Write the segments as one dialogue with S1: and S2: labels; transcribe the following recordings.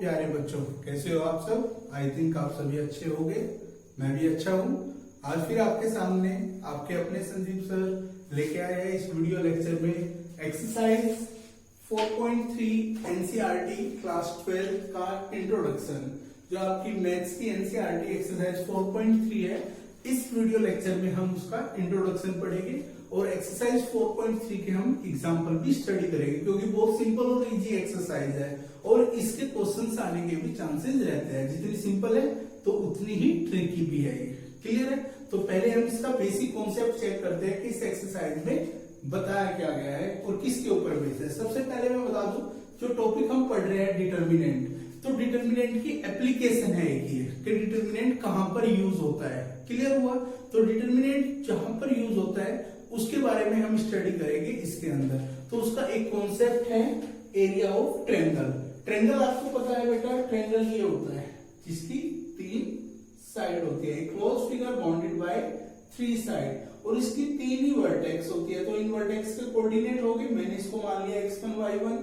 S1: प्यारे बच्चों, कैसे हो आप सब। आई थिंक आप सभी अच्छे होंगे, मैं भी अच्छा हूँ। आज फिर आपके सामने आपके अपने संदीप सर लेके आए हैं इस वीडियो लेक्चर में एक्सरसाइज 4.3 एनसीईआरटी क्लास 12 का इंट्रोडक्शन, जो आपकी मैथ्स की एनसीईआरटी एक्सरसाइज 4.3 है। इस वीडियो लेक्चर में हम उसका इंट्रोडक्शन पढ़ेंगे और एक्सरसाइज 4.3 के हम एग्जाम्पल भी स्टडी करेंगे, क्योंकि बहुत सिंपल और इजी एक्सरसाइज है और इसके क्वेश्चंस आने के भी चांसेस रहते हैं। जितनी सिंपल है तो उतनी ही ट्रिकी भी है। क्लियर है? तो पहले हम इसका बेसिक कॉन्सेप्ट चेक करते हैं कि इस एक्सरसाइज में बताया क्या गया है और किसके ऊपर बेस्ड है। सबसे पहले मैं बता दूं, जो टॉपिक हम पढ़ रहे हैं डिटर्मिनेंट, तो डिटर्मिनेंट की एप्लीकेशन है एक ये कि डिटर्मिनेंट कहां पर यूज होता है। क्लियर हुआ? तो डिटर्मिनेंट जहां पर यूज होता है उसके बारे में हम स्टडी करेंगे इसके अंदर। तो उसका एक कॉन्सेप्ट है एरिया ऑफ ट्रायंगल। ट्रायंगल आपको पता है बेटा, ट्रायंगल ये होता है जिसकी 3 साइड होती है, close figure bounded by 3 side, और इसकी 3 ही वर्टेक्स होती है। तो इन वर्टेक्स के कोऑर्डिनेट हो गए, मैंने इसको मान लिया x1 y1,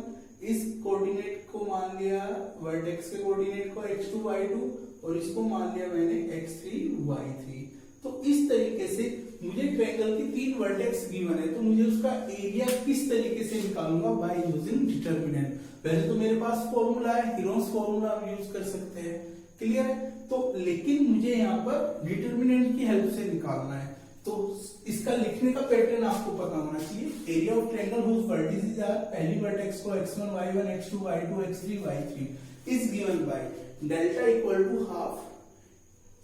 S1: इस कोऑर्डिनेट को मान लिया वर्टेक्स के कोऑर्डिनेट को x2 y2, और इसको मान लिया मैंने x3 y3। तो इस तरीके से मुझे ट्रायंगल की 3 वर्टेक्स गिवन है, तो मुझे उसका एरिया किस तरीके से निकालूंगा, बाय यूजिंग डिटर्मिनेंट। वैसे तो मेरे पास फॉर्मूला है, हीरोस फॉर्मूला हम यूज कर सकते हैं। क्लियर है? तो लेकिन मुझे यहाँ पर डिटर्मिनेंट की हेल्प से निकालना है, तो इसका लिखने का पैटर्न आपको पता होना चाहिए। Area of triangle whose vertices are, पहली वर्टेक्स को x1 y1 x2 y2 x3 y3 is given by delta equal to half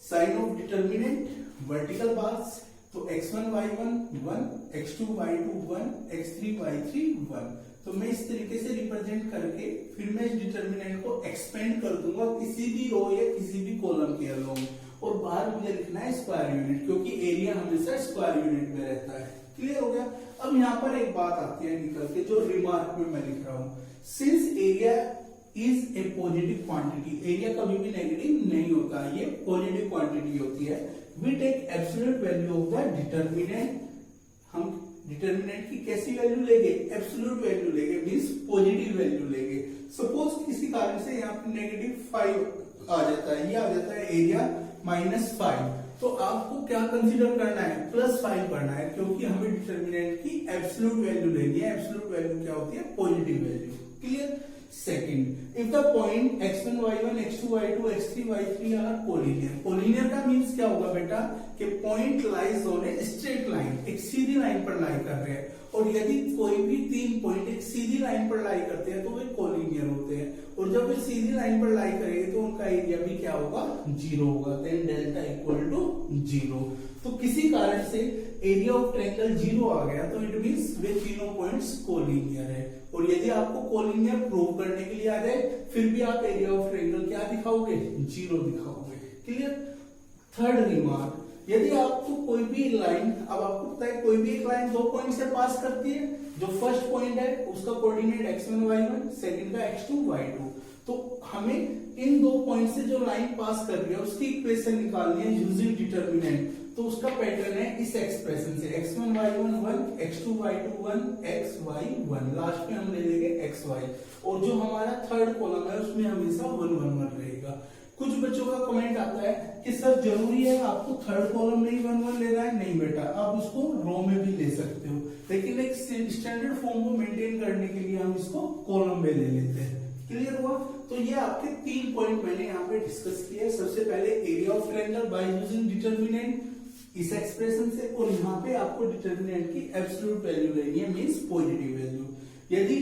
S1: sign of determinant vertical bars. तो x1 y1 1, x2 y2 1, x3 y3 1। तो मैं इस तरीके से represent करके फिर मैं इस डिटर्मिनेंट को एक्सपेंड कर दूंगा किसी भी रो या किसी भी कॉलम के अलोंग, और बाहर मुझे लिखना है स्क्वायर यूनिट, क्योंकि एरिया हमेशा स्क्वायर यूनिट में रहता है। क्लियर हो गया? अब यहाँ पर एक बात आती है निकल के, जो रिमार्क में मैं लिख रहा हूं, since area is a positive quantity, area कभी भी नेगेटिव नहीं होता, ये पॉजिटिव क्वांटिटी होती है। We take absolute value of the determinant, हम डिटर्मिनेंट की कैसी वैल्यू लेंगे, एब्सोल्यूट वैल्यू लेंगे, मींस पॉजिटिव वैल्यू लेंगे। सपोज किसी कारण से यहाँ पे -5 आ जाता है, ये आ जाता है एरिया -5, तो आपको क्या कंसीडर करना है, +5 करना है, क्योंकि हमें डिटर्मिनेंट की एब्सोल्यूट वैल्यू लेनी है। एब्सोल्यूट वैल्यू क्या होती है, positive value. Clear? Second, if the point x1 y1 x2 y2 x3 y3 are collinear. Collinear का मींस क्या होगा बेटा, कि point lies on a straight line, एक सीधी लाइन पर लाई कर रहे हैं, और यदि कोई भी 3 पॉइंट एक सीधी लाइन पर लाई करते हैं तो वे कोलिनियर होते हैं, और जब वे सीधी लाइन पर लाई करेंगे तो उनका एरिया भी क्या होगा, 0 होगा। Then delta equal to 0। तो किसी कारण से एरिया ऑफ ट्रायंगल 0 आ गया, तो इट मींस वे तीनों पॉइंट्स कोलिनियर है। और यदि आपको कोलिनियर प्रूव करने के लिए आ जाए, फिर भी आप एरिया ऑफ ट्रायंगल क्या दिखाओगे, 0 दिखाओगे। क्लियर? थर्ड रिमार्क, यदि आपको कोई भी लाइन, अब आपको पता है कोई भी एक लाइन 2 पॉइंट से पास करती है, जो फर्स्ट पॉइंट है उसका कोऑर्डिनेट x1 y1, सेकंड का x2 y2, तो हमें इन 2 पॉइंट से जो लाइन पास कर रही है उसकी इक्वेशन निकालनी है यूजिंग डिटर्मिनेंट। तो उसका पैटर्न है इस एक्सप्रेशन से, x1 y1 1, x2 y2 1, x y 1, last में हम ले लेंगे xy, और जो हमारा थर्ड कॉलम है उसमें हमेशा 1 1 1 रहेगा। कुछ बच्चों का कमेंट आता है कि सर जरूरी है आपको थर्ड कॉलम में ही 1 1 लेना है। नहीं बेटा, आप उसको रो में भी ले सकते हो, लेकिन एक स्टैंडर्ड फॉर्म को मेंटेन करने के लिए हम इसको कॉलम में ले लेते हैं। क्लियर हुआ? तो ये आपके 3 पॉइंट मैंने यहाँ पे डिस्कस किए। सबसे पहले area of triangle by using determinant इस एक्सप्रेशन से, और यहाँ पे आपको डिटर्मिनेंट की एब्सोल्यूट वैल्यू लेनी है, मींस पॉजिटिव वैल्यू। यदि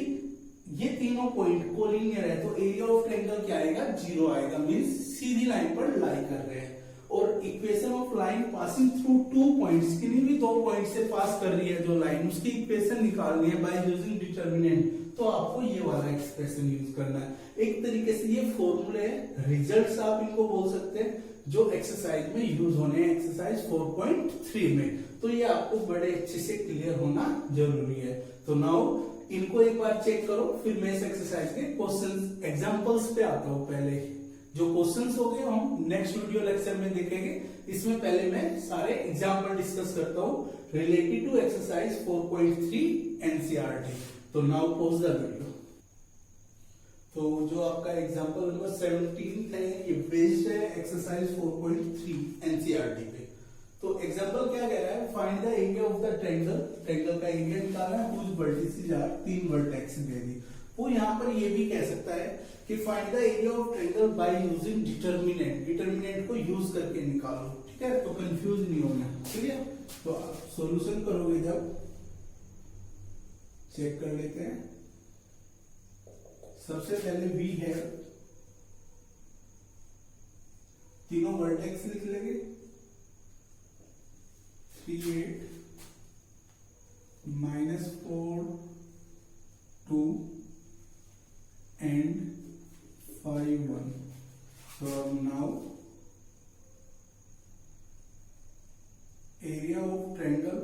S1: ये तीनों पॉइंट कोलिनियर है तो एरिया ऑफ ट्रायंगल क्या आएगा, 0 आएगा, मींस सीधी लाइन पर लाई कर रहे हैं। और equation of line passing through 2 points, किन्हीं भी 2 पॉइंट से पास कर रही है जो लाइन, उसकी इक्वेशन निकालनी है बाय यूजिंग डिटर्मिनेंट, तो आपको ये वाला एक्सप्रेशन यूज करना है। एक तरीके से ये फॉर्मूले है, रिजल्ट्स आप इनको बोल सकते हैं, जो एक्सरसाइज में यूज होने हैं एक्सरसाइज 4.3 में। तो ये आपको बड़े अच्छे से क्लियर होना जरूरी है। तो नाउ इनको एक बार चेक करो, फिर मैं इस एक्सरसाइज के क्वेश्चन एग्जांपल्स पे आता हूं। पहले जो क्वेश्चंस हो गए हम नेक्स्ट वीडियो लेक्चर में देखेंगे। इसमें पहले मैं सारे एग्जांपल डिस्कस करता हूं रिलेटेड टू एक्सरसाइज 4.3 एनसीईआरटी। तो नाउ पॉज द वीडियो। तो जो आपका एग्जांपल नंबर 17 है ये बेस्ड है एक्सरसाइज 4.3 एनसीईआरटी पे। तो एग्जांपल क्या कह रहा है, find the area of the triangle, triangle का एरिया निकालना है, हुज वर्टिसेस आर 3 वर्टेक्स दे दी। वो यहाँ पर ये भी कह सकता है कि find the area of triangle by using determinant, determinant को यूज करके निकालो, ठीक है, तो कंफ्यूज नहीं होना, ठीक है। तो आप सॉल्यूशन करोगे जब चेक कर लेते हैं। सबसे पहले वी है, तीनों वर्टेक्स लिख लेंगे, 3 8 -4 2 and 5 1। So now area of triangle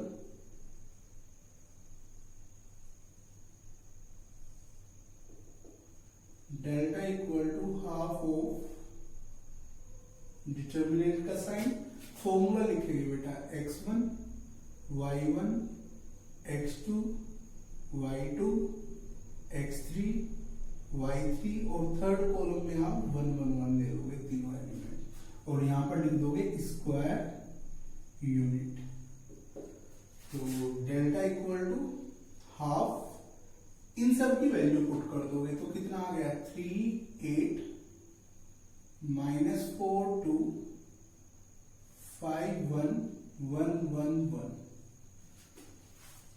S1: delta equal to half of determinant का साइन, फॉर्मूला लिखेंगे बेटा x1 y1 x2 y2 x3 y3 और थर्ड कॉलम में आप 1 1 1 ले लोगे तीनों एलिमेंट और यहां पर लिख दोगे स्क्वायर यूनिट। तो डेल्टा इक्वल टू हाफ, इन सब की वैल्यू पुट कर दोगे तो कितना आ गया 3 8 -4 2 5 1 1 1 1।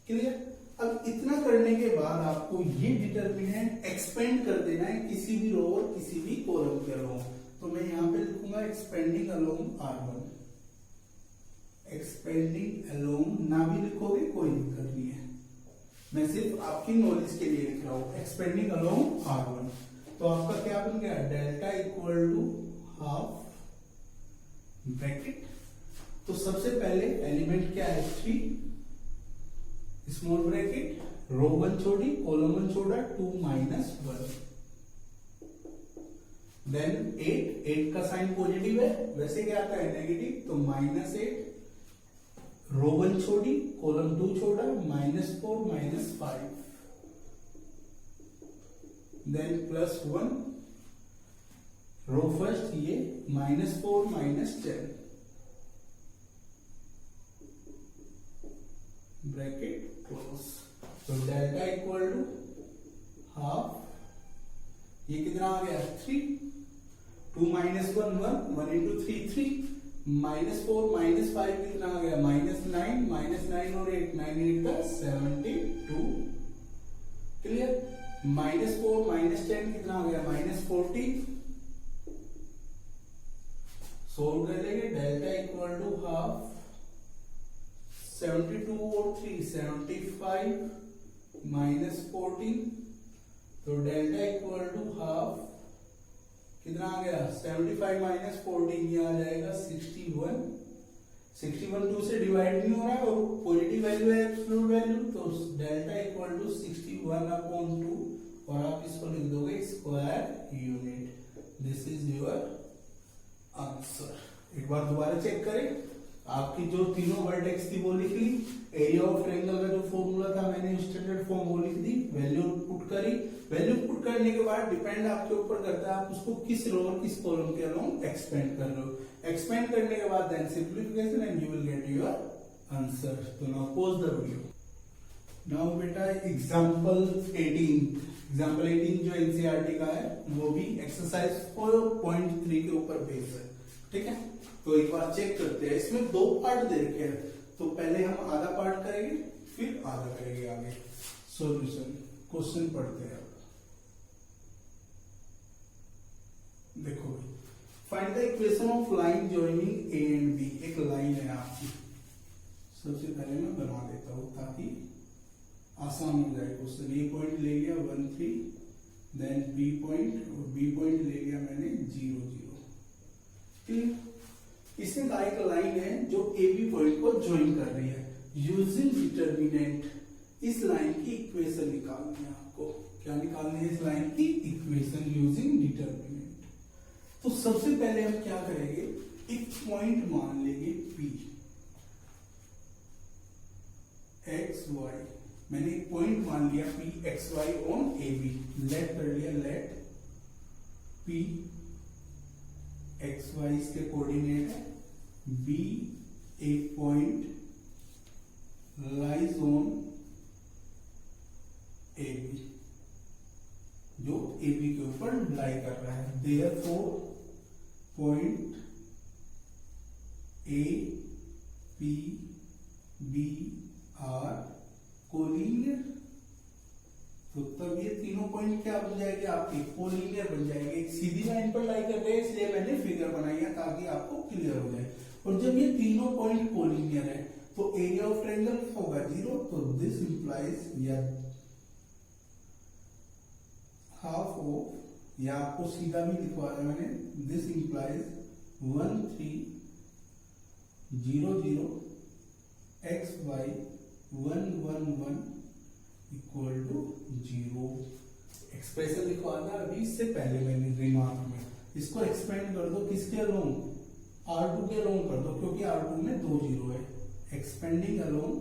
S1: क्लियर। अब इतना करने के बाद आपको ये डिटरमिनेंट एक्सपेंड कर देना है किसी भी रो और किसी भी कॉलम के अलोंग। तो मैं यहां पे लिखूंगा expanding along R1, expanding along, ना भी लिखोगे कोई दिक्कत नहीं है, मैं सिर्फ आपकी नॉलेज के लिए लिख रहा हूं, एक्सपेंडिंग अलोंग R1। तो आपका क्या बन गया, delta equal to half bracket. तो सबसे पहले एलिमेंट क्या है 3, स्मॉल ब्रैकेट, रो 1 छोड़ी कॉलम 1 छोड़ा 2 -1, देन 8, 8 का साइन पॉजिटिव है, वैसे क्या आता है नेगेटिव, तो -8, रो 1 छोड़ी कॉलम 2 छोड़ा -4 -5, देन +1, रो फर्स्ट ये -4 -10 ब्रैकेट क्लोज। तो डेल्टा इक्वल टू हाफ, ये कितना आ गया 3, 2 -1 1, 1 into 3 3, -4 -5 कितना आ गया -9, -9 और 8, 9 8 का 72। क्लियर। -4 -10 कितना आ गया -40। सोल्व कर लेंगे, डेल्टा इक्वल टू हाफ, 72 और 3 75 -14, तो डेल्टा इक्वल टू हाफ कितना आ गया 75 -14, ये आ जाएगा 61। 61 2 से डिवाइड नहीं हो रहा है और पॉजिटिव वैल्यू है एब्सोल्यूट वैल्यू, तो डेल्टा इक्वल टू 61/2 और आप इसको लिख दोगे square unit. This is your answer. एक बार दोबारा चेक करें, आपकी जो तीनों वर्टेक्स थी वो लिख ली, एरिया ऑफ ट्रायंगल का जो फॉर्मूला था मैंने स्टैंडर्ड फॉर्म वो लिख दी, वैल्यू पुट करी, वैल्यू पुट करने के बाद डिपेंड आपके ऊपर करता है आप उसको किस रो और किस कॉलम के अलोंग एक्सपेंड कर रहे हो। एक्सपेंड करने के बाद then simplification and you will get your answer. तो now pause the video. Now बेटा एग्जांपल 18, एग्जांपल 18 जो एनसीईआरटी का है वो भी एक्सरसाइज 4.3 के ऊपर बेस्ड है, ठीक है। तो एक बार चेक करते हैं, इसमें 2 पार्ट दे रखे हैं, तो पहले हम आधा पार्ट करेंगे फिर आधा करेंगे आगे सॉल्यूशन। क्वेश्चन पढ़ते हैं। देखो, find the equation of line joining A and B. एक लाइन है आपकी, सबसे पहले मैं बना देता हूं ताकि आसान हो जाए क्वेश्चन। ए पॉइंट ले लिया 1 3, देन बी पॉइंट, और बी पॉइंट ले लिया मैंने 0 0। ठीक, इसमें का एक लाइन है जो ए बी पॉइंट को ज्वाइन कर रही है। यूजिंग डिटरमिनेंट, इस लाइन की इक्वेशन निकालनी है आपको। क्या निकालनी है इस लाइन की इक्वेशन यूजिंग डिटरमिनेंट। तो सबसे पहले हम क्या करेंगे, एक पॉइंट मान लेंगे P x y। मैंने एक पॉइंट मान लिया P x y on A B, let कर लिया, लेट P, एक्स वाई इसके कोऑर्डिनेट है, B एक पॉइंट लाइज ऑन AB, जो AB के ऊपर लाई कर रहा है। Therefore point A, P, B are collinear. तो तब ये तीनों पॉइंट क्या बन जाएंगे आपके, कोलिनियर बन जाएंगे। एक सीधी लाइन पर लाई कर रहे हैं, इसलिए मैंने फिगर बनाई है ताकि आपको क्लियर हो जाए। और जब ये तीनों पॉइंट कोलिनियर है तो एरिया ऑफ ट्रायंगल होगा 0। तो दिस इंप्लाइज या हाफ ऑफ, या आपको सीधा भी लिखवा दिया मैंने, this implies 1 3 0 0 x y 1 1 1 equal to 0। Expression लिखवा दिया अभी, इससे पहले मैंने रिमार्क में। इसको एक्सपेंड कर दो किसके अलोंग, R2 के अलोंग कर दो, क्योंकि R2 में 2 जीरो है। एक्सपेंडिंग अलोंग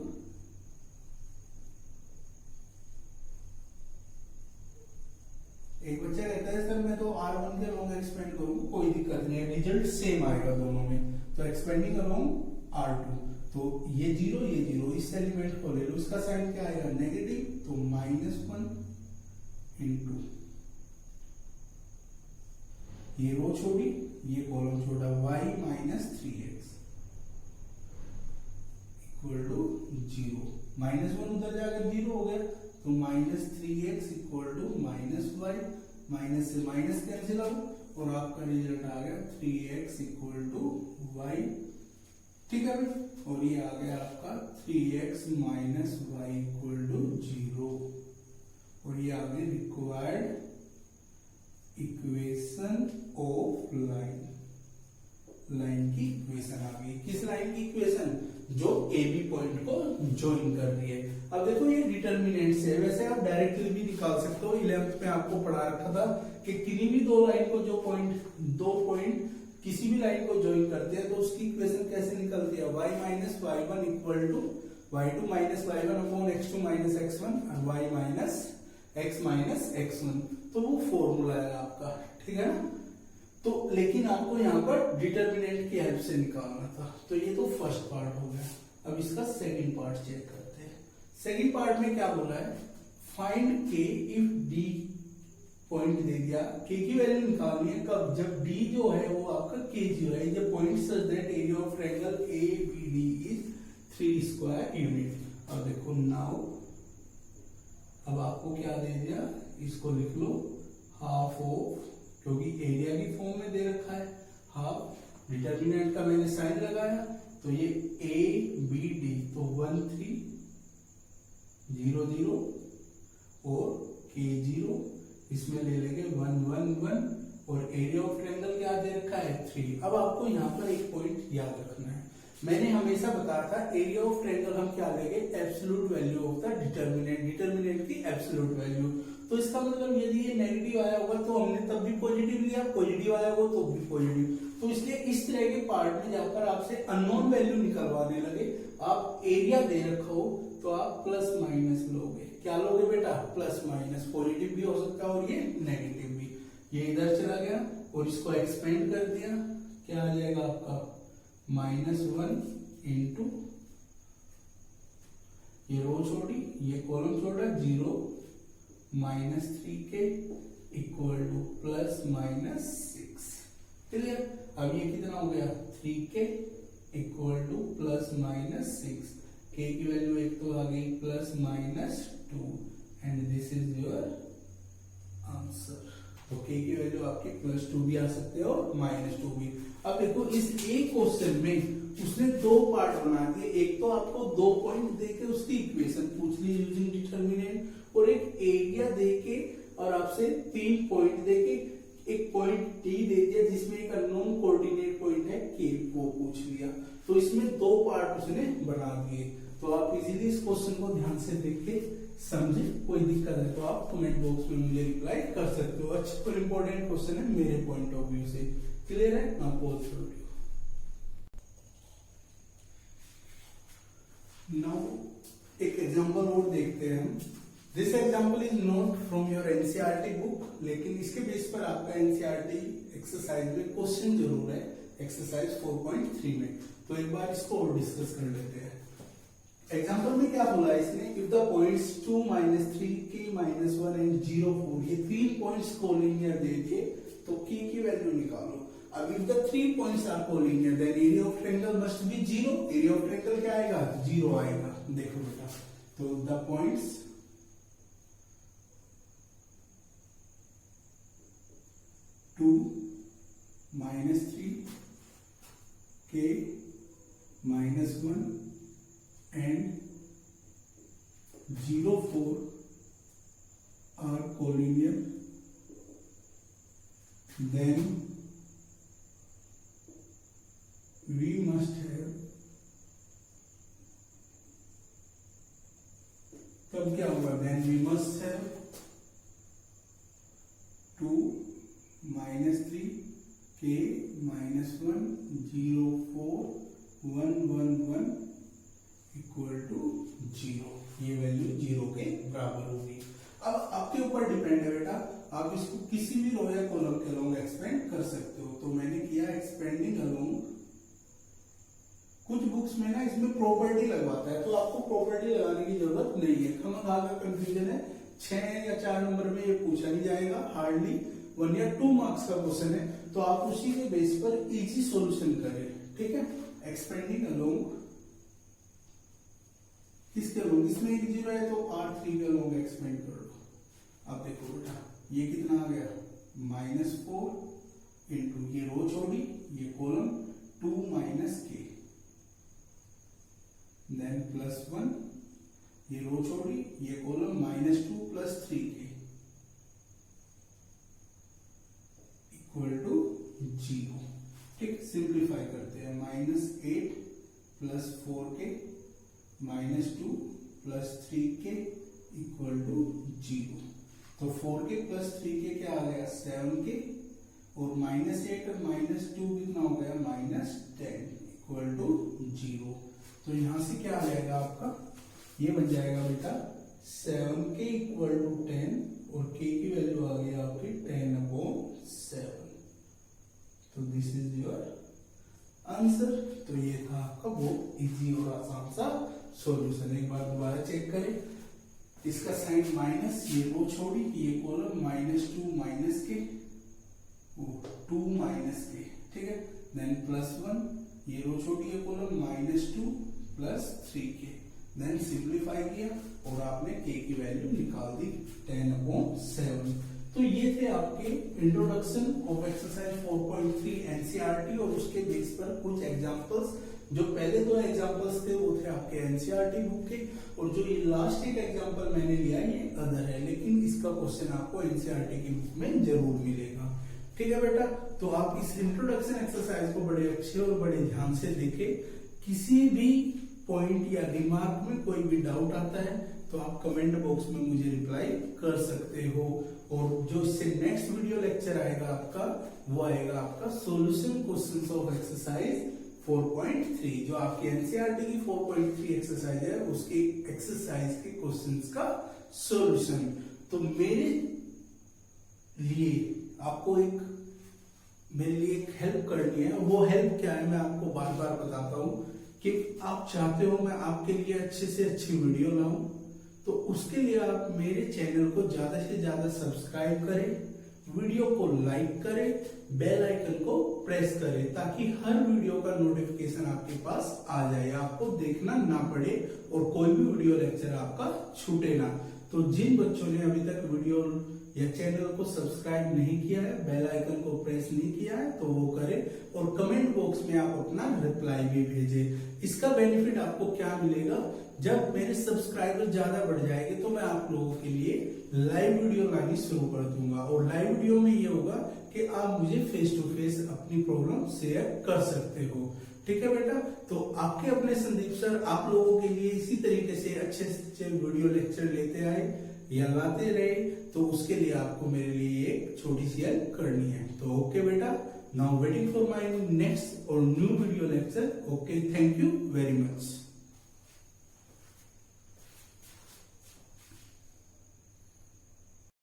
S1: एक बच्चा कहता है सर मैं तो R1 के अलोंग एक्सपेंड करूंगा, कोई दिक्कत नहीं है, रिजल्ट सेम आएगा दोनों में। तो एक्सपेंडिंग अलोंग R2, तो ये 0 ये 0, इस एलिमेंट को ले लो, इसका साइन क्या आएगा नेगेटिव, तो -1 इंटू ये रो छोड़ी ये कॉलम छोड़ा, y -3x इक्वल टू 0। -1 उधर जाकर 0 हो गया, तो -3x equal to -y, minus से माइनस कैंसिल आउट और आपका रिजल्ट आ गया 3x इक्वल टू y। ठीक है भाई, और ये आ गया आपका 3x minus Y equal to 0। और ये आ गई required equation of line, line की इक्वेशन आ गई। किस लाइन की इक्वेशन, जो AB पॉइंट को ज्वाइन कर रही है। अब देखो ये डिटर्मिनेंट से, वैसे आप डायरेक्टली भी निकाल सकते हो, 11th में आपको पढ़ा रखा था कि किसी भी दो लाइन को जो दो पॉइंट किसी भी लाइन को ज्वाइन करते हैं तो उसकी इक्वेशन कैसे निकलती है, y minus y1 equal to y2 minus y1 upon x2 minus x1 और y minus x minus x1। तो वो फॉर्मूला है आपका, ठीक है ना। तो लेकिन आपको यहाँ पर डिटर्मिनेंट की हेल्प से निकालना था। तो ये तो फर्स्ट पार्ट हो गया। अब इसका सेकंड पार्ट चेक करते हैं। सेकंड पार्ट में क्या बोला है, find k if d point दे दिया, k की वैल्यू निकालनी है कब, जब d जो है वो आपका k0 है। ये point such that area of triangle ABD is 3 square unit. अब देखो नाउ, अब आपको क्या दे दिया, इसको लिख लो हाफ ऑफ, क्योंकि एरिया की फॉर्म में दे रखा है हाफ, डिटर्मिनेंट का मैंने साइन लगाया, तो ये ABD, तो 1 3 0 0 और k0, इसमें ले लेंगे 1 1 1 और एरिया ऑफ ट्रायंगल क्या दे रखा है 3। अब आपको यहाँ पर एक पॉइंट याद रखना है, मैंने हमेशा बताया था एरिया ऑफ ट्रायंगल हम क्या लेंगे, absolute value of the determinant, determinant की एब्सोल्यूट वैल्यू। तो इसका मतलब यदि ये नेगेटिव आया होगा तो हमने तब भी पॉजिटिव लिया, पॉजिटिव आया होगा तो भी पॉजिटिव। तो इसलिए इस तरह के पार्ट में जाकर आपसे अननोन वैल्यू निकलवाने लगे, आप एरिया दे रखा हो तो आप प्लस माइनस लोगे। क्या लोगे बेटा, प्लस माइनस, पॉजिटिव भी हो सकता है और ये नेगेटिव भी। ये इधर चला गया और इसको एक्सपेंड कर दिया, क्या आ जाएगा आपका -1 इंटू ये रो छोड़ी ये कॉलम छोड़ा 0 -3k equal two plus -6। Clear. अब ये कितना हो गया 3k equal two plus -6, k की वैल्यू एक तो आ गई +-2 and this is your answer. तो k की वैल्यू आपकी +2 भी आ सकते हो -2 भी। अब देखो इस एक क्वेश्चन में उसने दो पार्ट बना दिए, एक तो आपको 2 पॉइंट देके उसकी इक्वेशन पूछ ली यूजिंग डिटर्मिनेंट, और एक एरिया देके और आपसे 3 पॉइंट देके एक पॉइंट D दे दिया जिसमें एक अननोन कोऑर्डिनेट पॉइंट है K, वो पूछ लिया। तो इसमें 2 पार्ट उसने बना दिए। तो आप इजीली इस क्वेश्चन को ध्यान से देख के समझे, कोई दिक्कत है तो आप कमेंट बॉक्स में मुझे रिप्लाई कर सकते हो। अच्छा पर इंपॉर्टेंट क्वेश्चन है मेरे पॉइंट ऑफ व्यू से। क्लियर है ना, पॉज वीडियो। नाउ एक एग्जांपल और देखते हैं हम। This example is not from your NCERT book, लेकिन इसके बेस पर आपका एनसीईआरटी एक्सरसाइज में क्वेश्चन जरूर है एक्सरसाइज 4.3 में। तो एक बार इसको और डिस्कस कर लेते हैं। एग्जाम्पल में क्या बोला है इसने, if the points 2, -3, k, -1 and 0, 4, ये 3 पॉइंट्स कोलिनियर दे दिए, तो k की वैल्यू निकालो। अब if the 3 points are collinear then area of triangle must be 0। Area of triangle क्या आएगा, 0 आएगा। देखो बेटा, तो the points 2, -3, k, -1 and 0, 4 are collinear, then we must have, तब क्या होगा, then we must have 2, -3, k, -1, 0, 4, 1, 1, 1 equal to 0। ये वैल्यू 0 के बराबर होगी। अब आपके ऊपर डिपेंड है बेटा, आप इसको किसी भी रो या कॉलम के अलोंग एक्सपेंड कर सकते हो। तो मैंने किया एक्सपेंडिंग अलोंग। कुछ बुक्स में ना इसमें प्रॉपर्टी लगवाता है, तो आपको प्रॉपर्टी लगाने की जरूरत नहीं है। खामखा का कंफ्यूजन है। 6 या 4 नंबर में ये पूछा नहीं जाएगा, हार्डली 1 या 2 मार्क्स का क्वेश्चन है, तो आप उसी के बेस पर इजी सॉल्यूशन करें। ठीक है, एक्सपेंडिंग अलोंग किसके अलोंग, इसमें एक 0 है तो R3 के अलोंग एक्सपेंड कर लो। अब देखो बेटा, ये कितना आ गया, -4 इंटू ये रो छोड़ी, ये कॉलम 2 - k, देन +1, ये रो छोड़ी, ये कॉलम -2 + 3k इक्वल टू 0। ठीक, सिंप्लीफाई करते हैं। -8 + 4k -2 + 3k इक्वल टू 0। तो 4k + 3k क्या आ गया, 7k, और -8 और -2 कितना हो गया, -10 इक्वल टू 0। तो यहां से क्या आ जाएगा आपका, ये बन जाएगा बेटा 7k इक्वल टू 10, और k की वैल्यू आ गई आपकी 10/7। तो दिस इज योर आंसर। तो ये था आपका बहुत इजी और आसान सा सॉल्यूशन। एक बार दोबारा चेक करें, इसका साइन माइनस, ये रो छोड़ी, ये कॉलम -2 - k, 2 - k, ठीक है, देन +1, ये रो छोड़ी, ये कॉलम -2 + 3k, देन सिंप्लीफाई किया और आपने k की वैल्यू निकाल दी 10/7। तो ये थे आपके इंट्रोडक्शन ऑफ एक्सरसाइज 4.3 एनसीईआरटी, और उसके बेस पर कुछ एग्जांपल्स। जो पहले 2 एग्जांपल्स थे वो थे आपके एनसीईआरटी बुक के, और जो ये लास्ट एक एग्जांपल मैंने लिया ये अदर है, लेकिन इसका क्वेश्चन आपको एनसीईआरटी की बुक में जरूर मिलेगा। ठीक है बेटा, तो आप इस इंट्रोडक्शन एक्सरसाइज को बड़े अच्छे और बड़े ध्यान से देखें। किसी भी पॉइंट या रिमार्क में कोई भी डाउट आता है तो आप कमेंट बॉक्स में मुझे रिप्लाई कर सकते हो। और जो इससे नेक्स्ट वीडियो लेक्चर आएगा आपका, वो आएगा आपका सॉल्यूशन क्वेश्चंस ऑफ एक्सरसाइज 4.3, जो आपकी एनसीईआरटी की 4.3 एक्सरसाइज है, उसकी एक्सरसाइज के क्वेश्चंस का सॉल्यूशन। तो मेरे लिए आपको मेरे लिए एक हेल्प करनी है। वो हेल्प क्या है, मैं आपको बार बार बताता हूं कि आप चाहते हो मैं आपके लिए अच्छे से अच्छी वीडियो लाऊं, तो उसके लिए आप मेरे चैनल को ज्यादा से ज्यादा सब्सक्राइब करें, वीडियो को लाइक करें, बेल आइकन को प्रेस करें, ताकि हर वीडियो का नोटिफिकेशन आपके पास आ जाए, आपको देखना ना पड़े और कोई भी वीडियो लेक्चर आपका छूटे ना। तो जिन बच्चों ने अभी तक वीडियो या चैनल को सब्सक्राइब नहीं किया है, बेल आइकन को प्रेस नहीं किया है, तो वो करें, और कमेंट बॉक्स में आप अपना रिप्लाई भी भेजें। इसका बेनिफिट आपको क्या मिलेगा, जब मेरे सब्सक्राइबर ज्यादा बढ़ जाएंगे तो मैं आप लोगों के लिए लाइव वीडियो लानी शुरू कर दूंगा, और लाइव वीडियो में ये होगा कि आप मुझे फेस टू फेस अपनी प्रॉब्लम शेयर कर सकते हो। ठीक है बेटा, तो आपके अपने संदीप सर आप लोगों के लिए इसी तरीके से अच्छे अच्छे वीडियो लेक्चर लेते आए या लाते रहे, तो उसके लिए आपको मेरे लिए एक छोटी सी हेल्प करनी है। तो ओके बेटा, now waiting for my next और new video lecture. Okay, thank you very much.